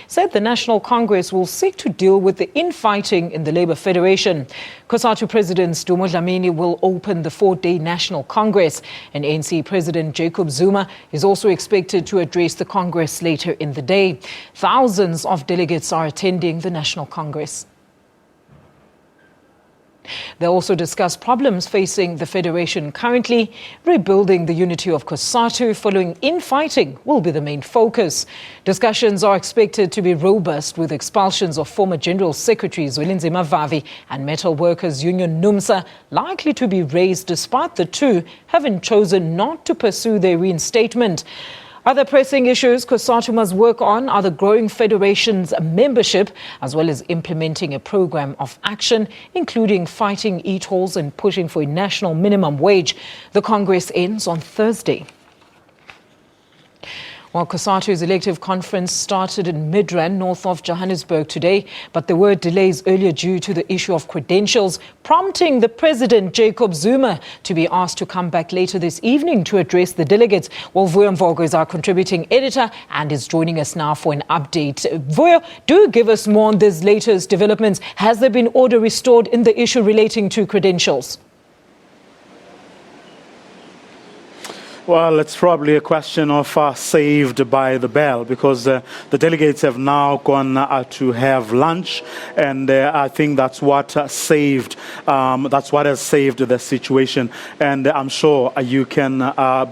said the National Congress will seek to deal with the infighting in the Labour Federation. Cosatu President Sdumo Dlamini will open the 4-day National Congress, and ANC President Jacob Zuma is also expected to address the Congress later in the day. Thousands of delegates are attending the National Congress. They'll also discuss problems facing the Federation currently. Rebuilding the unity of Cosatu following infighting will be the main focus. Discussions are expected to be robust, with expulsions of former General Secretary Zwelinzima Vavi and Metal Workers Union NUMSA likely to be raised, despite the two having chosen not to pursue their reinstatement. Other pressing issues Cosatu must work on are the growing federation's membership, as well as implementing a program of action, including fighting e-tolls and pushing for a national minimum wage. The Congress ends on Thursday. Well, Cosatu's elective conference started in Midrand, north of Johannesburg today, but there were delays earlier due to the issue of credentials, prompting the President Jacob Zuma to be asked to come back later this evening to address the delegates. Well, Vuyo Mvogo is our contributing editor and is joining us now for an update. Vuyo, do give us more on these latest developments. Has there been order restored in the issue relating to credentials? Well, it's probably a question of saved by the bell, because the delegates have now gone to have lunch, and I think that's what saved. That's what has saved the situation, and I'm sure you can.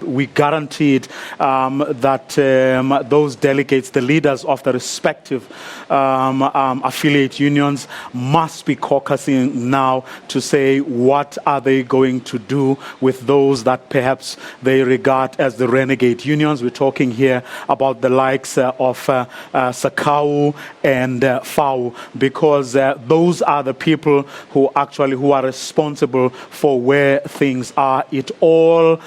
We guaranteed that those delegates, the leaders of the respective affiliate unions, must be caucusing now to say what are they going to do with those that perhaps they regard as the renegade unions. We're talking here about the likes of Sakau and FAU, because those are the people who are responsible for where things are. It all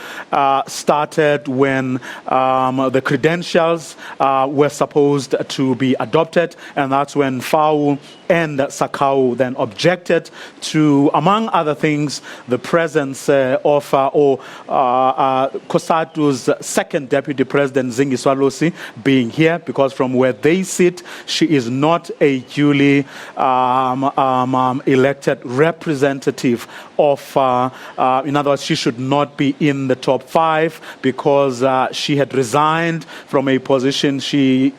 started when the credentials were supposed to be adopted, and that's when FAU and Sakau then objected to, among other things, the presence of Cosatu's second deputy president, Zingiswa Losi, being here, because from where they sit, she is not a duly elected representative of, in other words, she should not be in the top 5, because she had resigned from a position she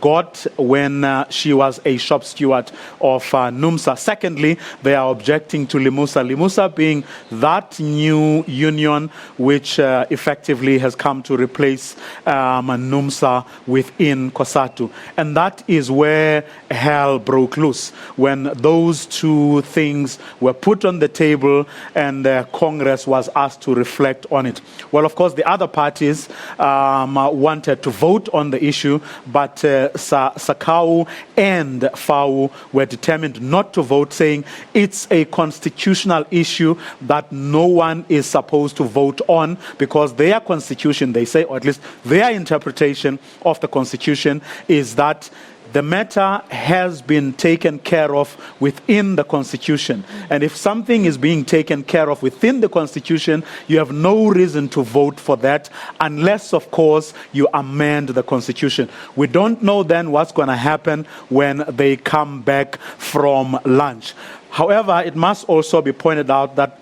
got when she was a shop steward of NUMSA. Secondly, they are objecting to Limusa being that new union which effectively has come to replace NUMSA within Cosatu. And that is where hell broke loose, when those two things were put on the table and Congress was asked to reflect on it. Well, of course, the other parties wanted to vote on the issue, but Sakau and FAU were determined not to vote, saying it's a constitutional issue that no one is supposed to vote on, because their constitution, they say, or at least their interpretation of the constitution, is that the matter has been taken care of within the Constitution. And if something is being taken care of within the Constitution, you have no reason to vote for that, unless, of course, you amend the Constitution. We don't know then what's going to happen when they come back from lunch. However, it must also be pointed out that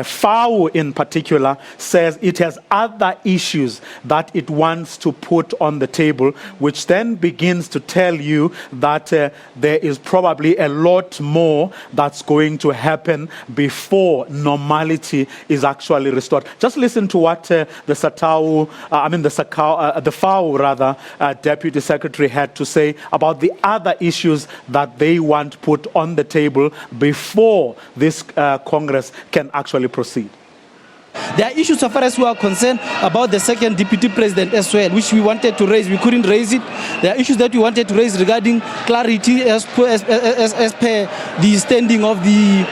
FAU in particular says it has other issues that it wants to put on the table, which then begins to tell you that there is probably a lot more that's going to happen before normality is actually restored. Just listen to what the FAU Deputy Secretary had to say about the other issues that they want put on the table before this Congress can actually proceed. There are issues, so far as we are concerned, about the second deputy president as well, which we wanted to raise. We couldn't raise it. There are issues that we wanted to raise regarding clarity as per the standing of the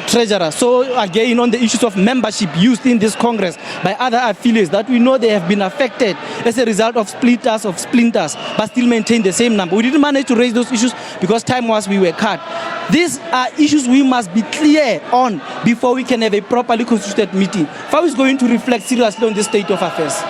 treasurer. So again, on the issues of membership used in this Congress by other affiliates that we know they have been affected as a result of splinters, but still maintain the same number. We didn't manage to raise those issues because we were cut. These are issues we must be clear on before we can have a properly constituted meeting. FAU is going to reflect seriously on the state of affairs.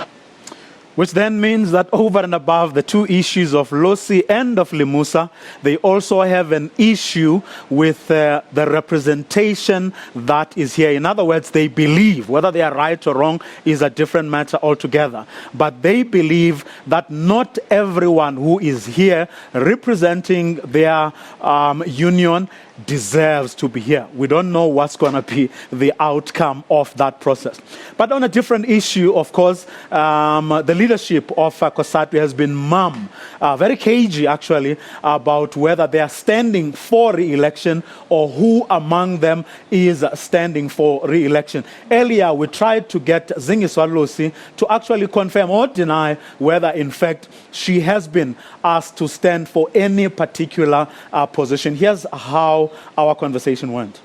Which then means that over and above the two issues of Losi and of Limusa, they also have an issue with the representation that is here. In other words, they believe, whether they are right or wrong is a different matter altogether, but they believe that not everyone who is here representing their union deserves to be here. We don't know what's going to be the outcome of that process. But on a different issue, of course, the leadership of Cosatu has been mum, very cagey actually, about whether they are standing for re-election or who among them is standing for re-election. Earlier, we tried to get Zingiswa Losi to actually confirm or deny whether, in fact, she has been asked to stand for any particular position. Here's how our conversation went.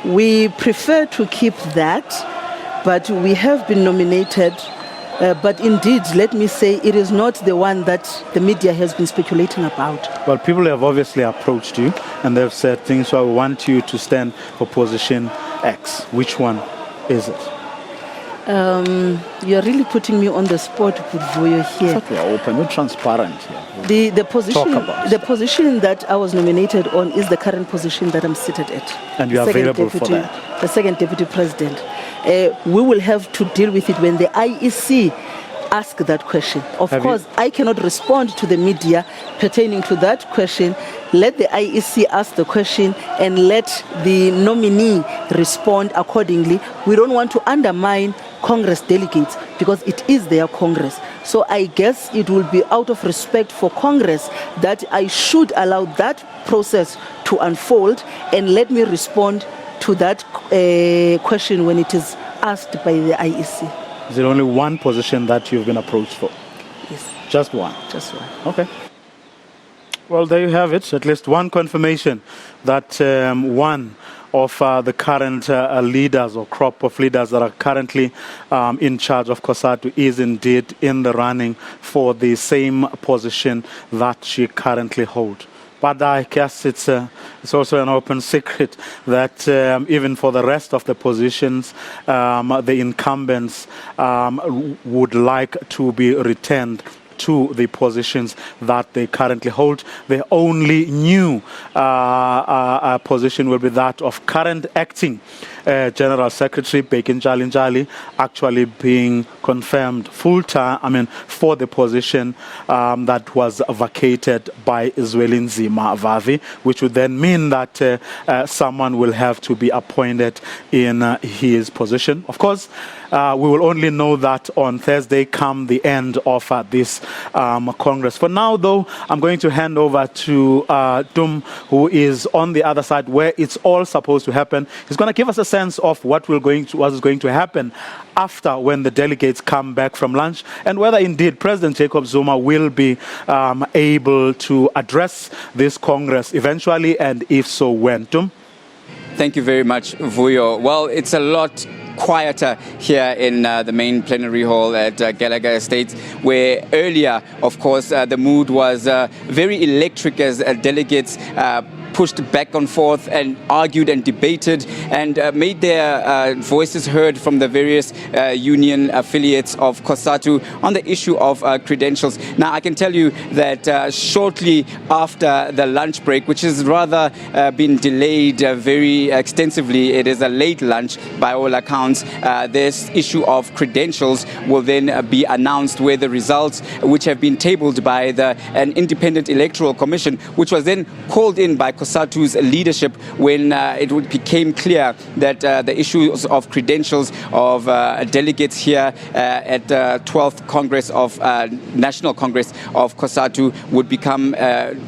We prefer to keep that, but we have been nominated. But indeed, let me say, it is not the one that the media has been speculating about. Well, people have obviously approached you and they've said things, so I want you to stand for position X. Which one is it? You're really putting me on the spot, Vuyo, here. We are open, we're transparent here. The position that I was nominated on is the current position that I'm seated at. And you are available for that? The second deputy president. We will have to deal with it when the IEC ask that question. Of course, I cannot respond to the media pertaining to that question. Let the IEC ask the question and let the nominee respond accordingly. We don't want to undermine Congress delegates because it is their Congress. So I guess it will be out of respect for Congress that I should allow that process to unfold and let me respond to that question when it is asked by the IEC. Is there only one position that you've been approached for? Yes. Just one? Just one. Okay. Well, there you have it. At least one confirmation that one of the current leaders or crop of leaders that are currently in charge of Cosatu is indeed in the running for the same position that she currently holds. But I guess it's also an open secret that even for the rest of the positions, the incumbents would like to be returned to the positions that they currently hold. The only new position will be that of current acting General Secretary Bacon Njali actually being confirmed full-time, for the position that was vacated by Zwelinzima Vavi, which would then mean that someone will have to be appointed in his position. Of course, we will only know that on Thursday come the end of this Congress. For now, though, I'm going to hand over to Dum, who is on the other side where it's all supposed to happen. He's going to give us a sense of what is going to happen after when the delegates come back from lunch and whether indeed President Jacob Zuma will be able to address this Congress eventually, and if so, when. Dum? Thank you very much, Vuyo. Well, it's a lot quieter here in the main plenary hall at Gallagher Estates, where earlier, of course, the mood was very electric as delegates pushed back and forth and argued and debated and made their voices heard from the various union affiliates of Cosatu on the issue of credentials. Now, I can tell you that shortly after the lunch break, which has rather been delayed very extensively, it is a late lunch by all accounts, this issue of credentials will then be announced, where the results, which have been tabled by an independent electoral commission, which was then called in by Cosatu's leadership when it became clear that the issues of credentials of delegates here at the 12th Congress of National Congress of Cosatu would become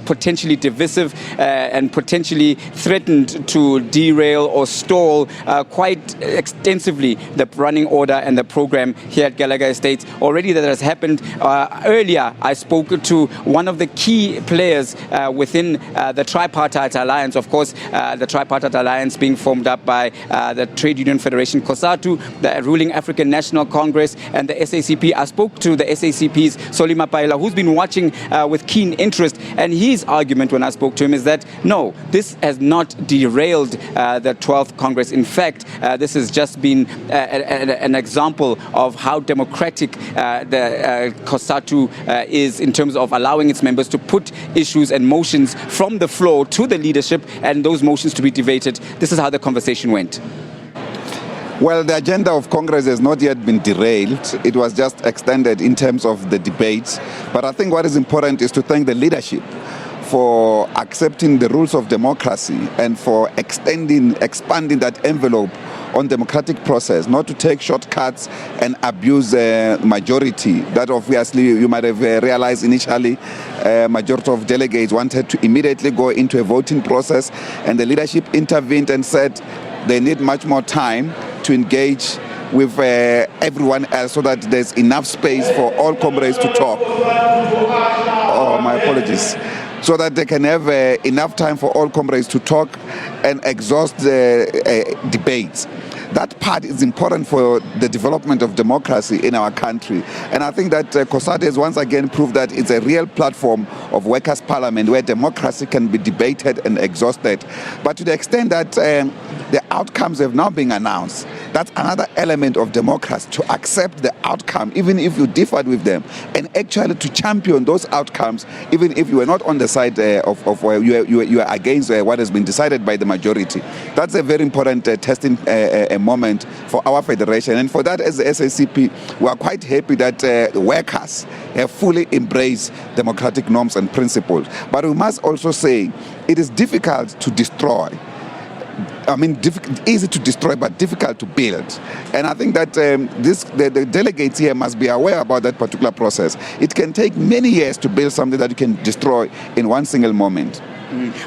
potentially divisive and potentially threatened to derail or stall quite extensively the running order and the program here at Gallagher Estates. Already that has happened. Earlier, I spoke to one of the key players within the tripartite tripartite alliance. Of course, the tripartite alliance being formed up by the Trade Union Federation Cosatu, the ruling African National Congress, and the SACP. I spoke to the SACP's Solima Paila, who's been watching with keen interest, and his argument when I spoke to him is that no, this has not derailed the 12th Congress. In fact, this has just been an example of how democratic the Cosatu is in terms of allowing its members to put issues and motions from the floor to the leadership and those motions to be debated. This is how the conversation went. Well, the agenda of Congress has not yet been derailed. It was just extended in terms of the debates. But I think what is important is to thank the leadership for accepting the rules of democracy and for expanding that envelope on democratic process, not to take shortcuts and abuse the majority. That obviously you might have realized initially, majority of delegates wanted to immediately go into a voting process, and the leadership intervened and said they need much more time to engage with everyone else so that there's enough space for all comrades to talk. Oh, my apologies. So that they can have enough time for all comrades to talk and exhaust the debates. That part is important for the development of democracy in our country. And I think that Cosatu has once again proved that it's a real platform of workers' parliament where democracy can be debated and exhausted. But to the extent that the outcomes have now been announced, that's another element of democracy, to accept the outcome, even if you differed with them, and actually to champion those outcomes, even if you were not on the side of you are against what has been decided by the majority. That's a very important testing moment for our federation. And for that, as the SACP, we are quite happy that the workers have fully embraced democratic norms and principles. But we must also say it is difficult to destroy. I mean, easy to destroy, but difficult to build. And I think that the delegates here must be aware about that particular process. It can take many years to build something that you can destroy in one single moment.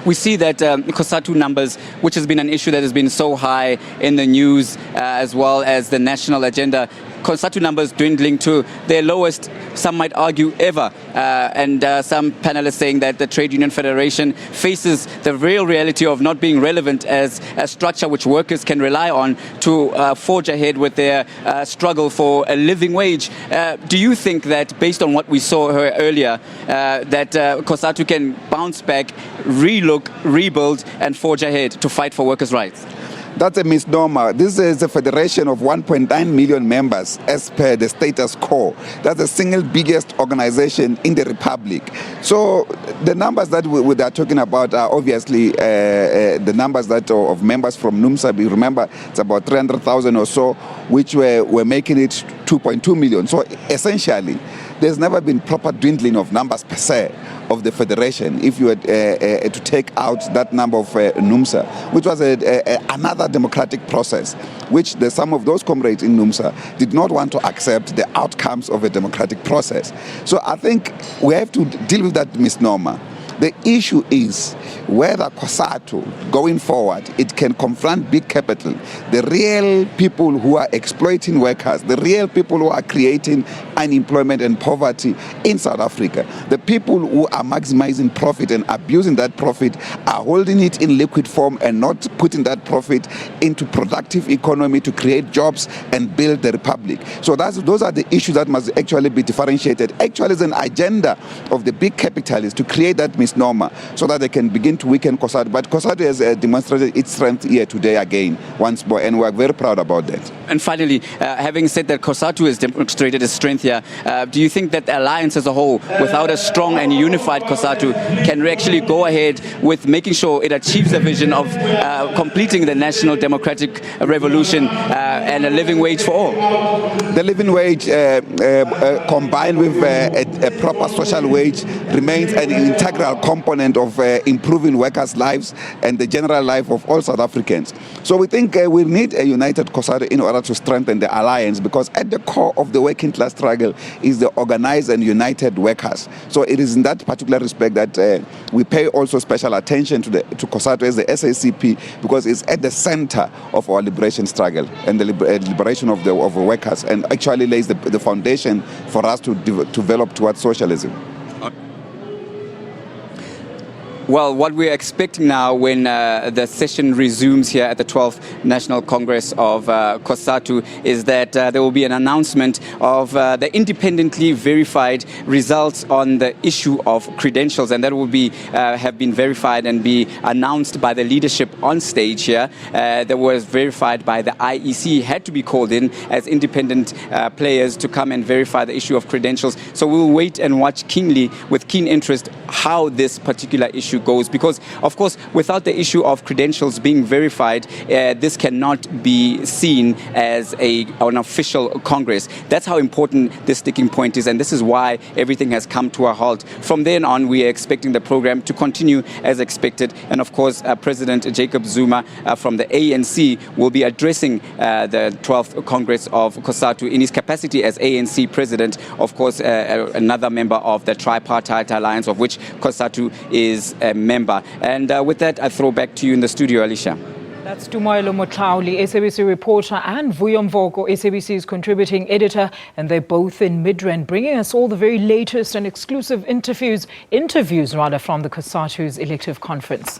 We see that Cosatu numbers, which has been an issue that has been so high in the news as well as the national agenda, Cosatu numbers dwindling to their lowest, some might argue, ever. And some panelists saying that the Trade Union Federation faces the real reality of not being relevant as a structure which workers can rely on to forge ahead with their struggle for a living wage. Do you think that, based on what we saw earlier, that Cosatu can bounce back, relook, rebuild, and forge ahead to fight for workers' rights? That's a misnomer. This is a federation of 1.9 million members as per the status quo. That's the single biggest organization in the Republic. So the numbers that we are talking about are obviously the numbers that of members from NUMSA. Remember, it's about 300,000 or so, which were making it 2.2 million. So essentially, there's never been proper dwindling of numbers per se of the federation if you had to take out that number of NUMSA, which was another democratic process, which some of those comrades in NUMSA did not want to accept the outcomes of a democratic process. So I think we have to deal with that misnomer. The issue is whether Cosatu, going forward, it can confront big capital, the real people who are exploiting workers, the real people who are creating unemployment and poverty in South Africa, the people who are maximizing profit and abusing that profit, are holding it in liquid form and not putting that profit into productive economy to create jobs and build the republic. So those are the issues that must actually be differentiated. Actually, it's an agenda of the big capitalists to create that misnomer so that they can begin to weaken Cosatu. But Cosatu has demonstrated its strength here today again, once more, and we're very proud about that. And finally, having said that Cosatu has demonstrated its strength here, do you think that the alliance as a whole, without a strong and unified Cosatu, can actually go ahead with making sure it achieves the vision of completing the national democratic revolution and a living wage for all? The living wage combined with a proper social wage remains an integral component of improving workers' lives and the general life of all South Africans. So we think we need a united Cosatu in order to strengthen the alliance, because at the core of the working class struggle is the organized and united workers. So it is in that particular respect that we pay also special attention to Cosatu as the SACP, because it's at the center of our liberation struggle and the liberation of the workers, and actually lays the foundation for us to develop towards socialism. Well, what we're expecting now when the session resumes here at the 12th National Congress of Cosatu is that there will be an announcement of the independently verified results on the issue of credentials, and that will be have been verified and be announced by the leadership on stage here. That was verified by the IEC, had to be called in as independent players to come and verify the issue of credentials. So we'll wait and watch keenly, with keen interest, how this particular issue goes, because of course without the issue of credentials being verified, this cannot be seen as an official Congress. That's how important this sticking point is, and this is why everything has come to a halt. From then on, we are expecting the program to continue as expected, and of course President Jacob Zuma from the ANC will be addressing the 12th Congress of Cosatu in his capacity as ANC President, of course another member of the tripartite alliance of which Cosatu is a member. And with that, I throw back to you in the studio, Alicia. That's Sdumo Dlamini, SABC reporter, and Vuyo Mvoko, SABC's contributing editor, and they're both in Midrand, bringing us all the very latest and exclusive interviews from the Cosatu's elective conference.